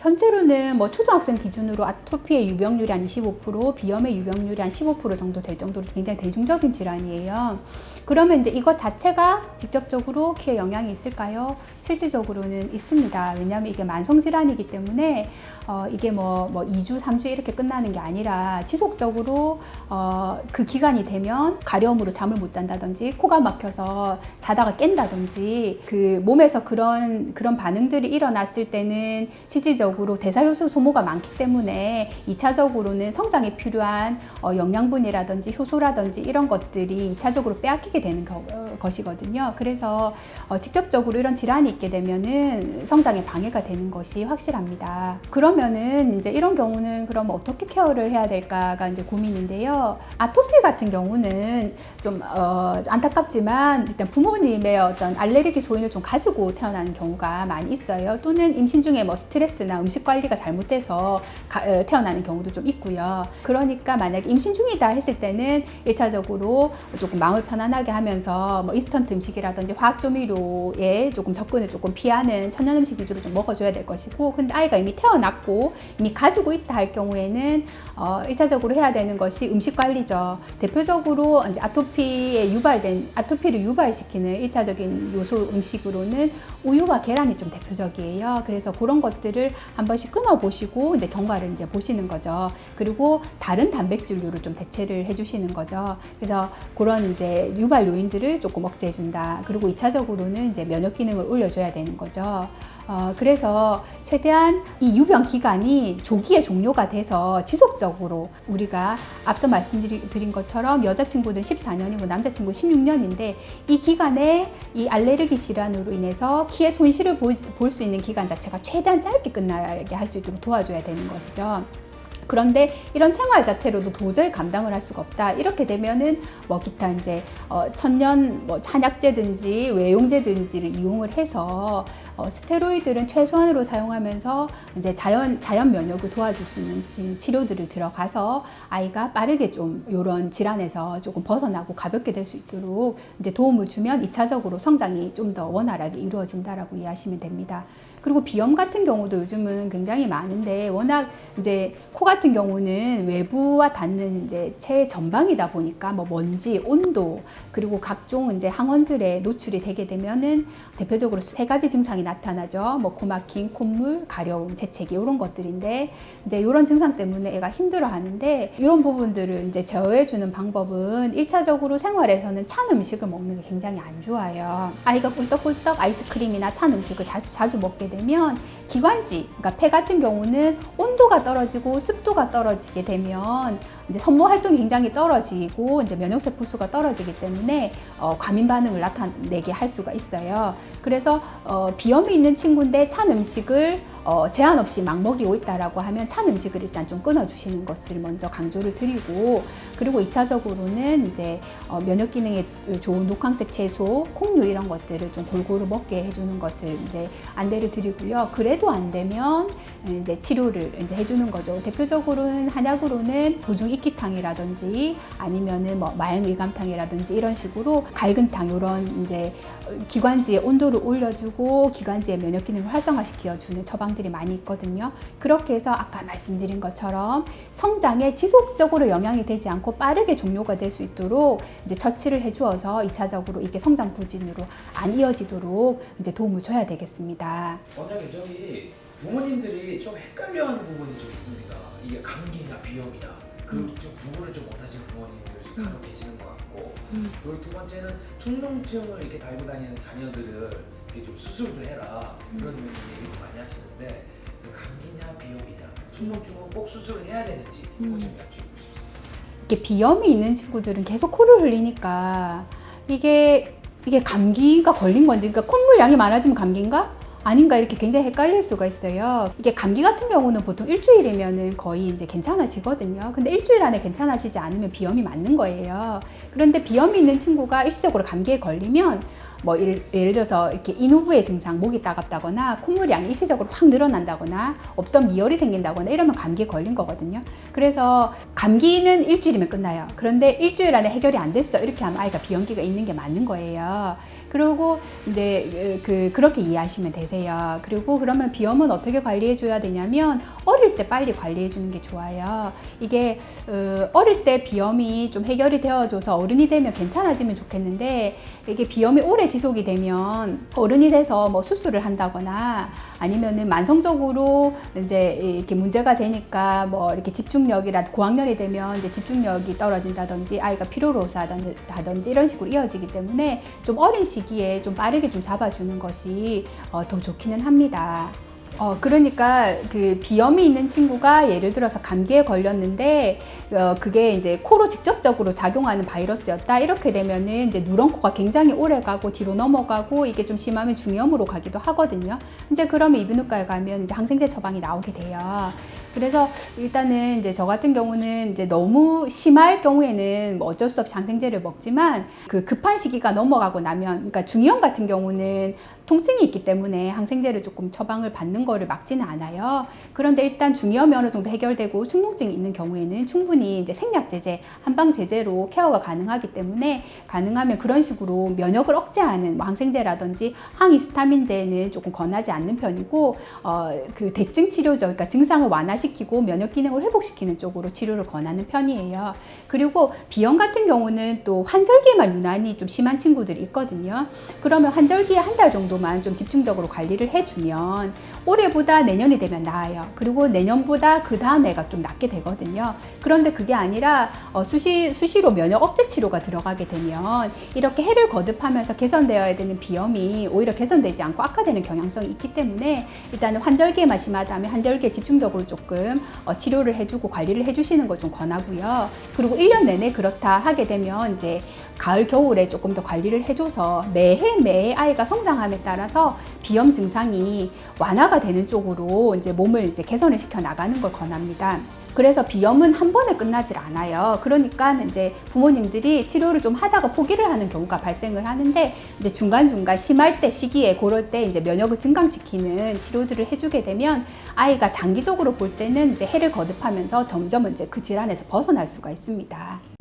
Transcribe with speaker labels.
Speaker 1: 현재로는 뭐 초등학생 기준으로 아토피의 유병률이 한 25%, 비염의 유병률이 한 15% 정도 될 정도로 굉장히 대중적인 질환이에요. 그러면 이제 이것 자체가 직접적으로 키에 영향이 있을까요? 실질적으로는 있습니다. 왜냐하면 이게 만성 질환이기 때문에 이게 뭐 2주, 3주 이렇게 끝나는 게 아니라 지속적으로 그 기간이 되면 가려움으로 잠을 못 잔다든지 코가 막혀서 자다가 깬다든지 그 몸에서 그런 반응들이 일어났을 때는 실질적으로 대사효소 소모가 많기 때문에 2차적으로는 성장에 필요한 영양분이라든지 효소라든지 이런 것들이 2차적으로 빼앗기게 되는 것이거든요. 그래서 직접적으로 이런 질환이 있게 되면은 성장에 방해가 되는 것이 확실합니다. 그러면은 이제 이런 경우는 그럼 어떻게 케어를 해야 될까가 이제 고민인데요. 아토피 같은 경우는 좀 안타깝지만 일단 부모님의 어떤 알레르기 소인을 좀 가지고 태어나는 경우가 많이 있어요. 또는 임신 중에 뭐 스트레스나 음식 관리가 잘못돼서 태어나는 경우도 좀 있고요. 그러니까 만약에 임신 중이다 했을 때는 1차적으로 조금 마음을 편안하게 하면서 뭐 인스턴트 음식이라든지 화학 조미료에 조금 접근을 조금 피하는 천연 음식 위주로 좀 먹어줘야 될 것이고, 근데 아이가 이미 태어났고 이미 가지고 있다 할 경우에는 1차적으로 해야 되는 것이 음식 관리죠. 대표적으로 이제 아토피를 유발시키는 1차적인 요소 음식으로는 우유와 계란이 좀 대표적이에요. 그래서 그런 것들을 한 번씩 끊어보시고 이제 경과를 이제 보시는 거죠. 그리고 다른 단백질류를 좀 대체를 해주시는 거죠. 그래서 그런 이제 유발 요인들을 조금 억제해준다. 그리고 2차적으로는 이제 면역 기능을 올려줘야 되는 거죠. 그래서 최대한 이 유병 기간이 조기에 종료가 돼서 지속적으로 우리가 앞서 말씀드린 것처럼 여자친구들은 14년이고 남자친구는 16년인데 이 기간에 이 알레르기 질환으로 인해서 키의 손실을 볼 수 있는 기간 자체가 최대한 짧게 끝나게 할 수 있도록 도와줘야 되는 것이죠. 그런데 이런 생활 자체로도 도저히 감당을 할 수가 없다. 이렇게 되면은 뭐 기타 이제 천연 뭐 한약제든지 외용제든지를 이용을 해서 스테로이드는 최소한으로 사용하면서 이제 자연 면역을 도와줄 수 있는 치료들을 들어가서 아이가 빠르게 좀 이런 질환에서 조금 벗어나고 가볍게 될 수 있도록 이제 도움을 주면 2차적으로 성장이 좀 더 원활하게 이루어진다라고 이해하시면 됩니다. 그리고 비염 같은 경우도 요즘은 굉장히 많은데 워낙 이제 코 같은 경우는 외부와 닿는 이제 최전방이다 보니까 뭐 먼지, 온도 그리고 각종 이제 항원들에 노출이 되게 되면은 대표적으로 3가지 증상이 나타나죠. 뭐 코 막힘, 콧물, 가려움, 재채기 이런 것들인데 이제 이런 증상 때문에 애가 힘들어하는데 이런 부분들을 이제 제어해주는 방법은 1차적으로 생활에서는 찬 음식을 먹는 게 굉장히 안 좋아요. 아이가 꿀떡꿀떡 아이스크림이나 찬 음식을 자주 먹게 되면 기관지, 그러니까 폐 같은 경우는 온도가 떨어지고 습도가 떨어지게 되면 이제 선모 활동이 굉장히 떨어지고 이제 면역세포 수가 떨어지기 때문에 과민 반응을 나타내게 할 수가 있어요. 그래서 비염이 있는 친구인데 찬 음식을 제한 없이 막 먹이고 있다라고 하면 찬 음식을 일단 좀 끊어주시는 것을 먼저 강조를 드리고, 그리고 2차적으로는 이제 면역 기능에 좋은 녹황색 채소, 콩류 이런 것들을 좀 골고루 먹게 해주는 것을 이제 안내를 드리고요. 그래도 안 되면 이제 치료를 이제 해주는 거죠. 대표적으로는 한약으로는 보중 익기탕이라든지 아니면은 뭐 마양의감탕이라든지 이런 식으로 갈근탕 이런 이제 기관지의 온도를 올려주고 기관지의 면역 기능을 활성화시켜주는 처방들이 많이 있거든요. 그렇게 해서 아까 말씀드린 것처럼 성장에 지속적으로 영향이 되지 않고 빠르게 종료가 될 수 있도록 이제 처치를 해주어서 2차적으로 이게 성장 부진으로 안 이어지도록 이제 도움을 줘야 되겠습니다.
Speaker 2: 원장님, 저기 부모님들이 좀 헷갈려하는 부분이 좀 있습니다. 이게 감기냐 비염이냐 그 좀 구분을 좀 못하시는 부모님들이 간혹 계시는 것 같고, 그리고 두 번째는 충농증을 이렇게 달고 다니는 자녀들을 이렇게 좀 수술도 해라 그런 얘기도 많이 하시는데, 그 감기냐 비염이냐 충농증은 꼭 수술을 해야 되는지 그거 좀 여쭈고 싶습니다.
Speaker 1: 이게 비염이 있는 친구들은 계속 코를 흘리니까 이게 감기가 걸린 건지, 그러니까 콧물 양이 많아지면 감기인가? 아닌가 이렇게 굉장히 헷갈릴 수가 있어요. 이게 감기 같은 경우는 보통 일주일이면은 거의 이제 괜찮아지거든요. 근데 일주일 안에 괜찮아지지 않으면 비염이 맞는 거예요. 그런데 비염이 있는 친구가 일시적으로 감기에 걸리면 뭐 예를 들어서 이렇게 인후부의 증상, 목이 따갑다거나 콧물이 양이 일시적으로 확 늘어난다거나 없던 미열이 생긴다거나 이러면 감기에 걸린 거거든요. 그래서 감기는 일주일이면 끝나요. 그런데 일주일 안에 해결이 안 됐어. 이렇게 하면 아이가 비염기가 있는 게 맞는 거예요. 그리고 이제 그렇게 이해하시면 되세요. 그리고 그러면 비염은 어떻게 관리해 줘야 되냐면 어릴 때 빨리 관리해 주는 게 좋아요. 이게 어릴 때 비염이 좀 해결이 되어줘서 어른이 되면 괜찮아지면 좋겠는데 이게 비염이 오래 지속이 되면 어른이 돼서 뭐 수술을 한다거나 아니면은 만성적으로 이제 이렇게 문제가 되니까 뭐 이렇게 집중력이라 고학년이 되면 이제 집중력이 떨어진다든지 아이가 피로로사하든지 이런 식으로 이어지기 때문에 좀 어린 시기에 좀 빠르게 좀 잡아주는 것이 더 좋기는 합니다. 그러니까 그 비염이 있는 친구가 예를 들어서 감기에 걸렸는데 그게 이제 코로 직접적으로 작용하는 바이러스였다. 이렇게 되면은 이제 누런코가 굉장히 오래 가고 뒤로 넘어가고 이게 좀 심하면 중이염으로 가기도 하거든요. 이제 그러면 이비인후과에 가면 이제 항생제 처방이 나오게 돼요. 그래서 일단은 이제 저 같은 경우는 이제 너무 심할 경우에는 뭐 어쩔 수 없이 항생제를 먹지만 그 급한 시기가 넘어가고 나면 그러니까 중이염 같은 경우는 통증이 있기 때문에 항생제를 조금 처방을 받는 거를 막지는 않아요. 그런데 일단 중이염이 어느 정도 해결되고 축농증이 있는 경우에는 충분히 이제 생약제제, 한방제제로 케어가 가능하기 때문에 가능하면 그런 식으로 면역을 억제하는 뭐 항생제라든지 항히스타민제는 조금 권하지 않는 편이고 그 대증 치료죠. 그러니까 증상을 완화시키고 면역 기능을 회복시키는 쪽으로 치료를 권하는 편이에요. 그리고 비염 같은 경우는 또 환절기에만 유난히 좀 심한 친구들이 있거든요. 그러면 환절기에 한 달 정도만 좀 집중적으로 관리를 해주면 올해보다 내년이 되면 나아요. 그리고 내년보다 그 다음 해가 좀 낫게 되거든요. 그런데 그게 아니라 수시로 면역 억제 치료가 들어가게 되면 이렇게 해를 거듭하면서 개선되어야 되는 비염이 오히려 개선되지 않고 악화되는 경향성이 있기 때문에 일단은 환절기에만 심하다면 환절기에 집중적으로 조금 치료를 해주고 관리를 해주시는 걸 좀 권하고요. 그리고 1년 내내 그렇다 하게 되면 이제 가을, 겨울에 조금 더 관리를 해줘서 매해 아이가 성장함에 따라서 비염 증상이 완화가 되는 쪽으로 이제 몸을 이제 개선을 시켜 나가는 걸 권합니다. 그래서 비염은 한 번에 끝나질 않아요. 그러니까 이제 부모님들이 치료를 좀 하다가 포기를 하는 경우가 발생을 하는데 이제 중간중간 심할 때 시기에 그럴 때 이제 면역을 증강시키는 치료들을 해주게 되면 아이가 장기적으로 볼 때는 이제 해를 거듭하면서 점점 이제 그 질환에서 벗어날 수가 있습니다.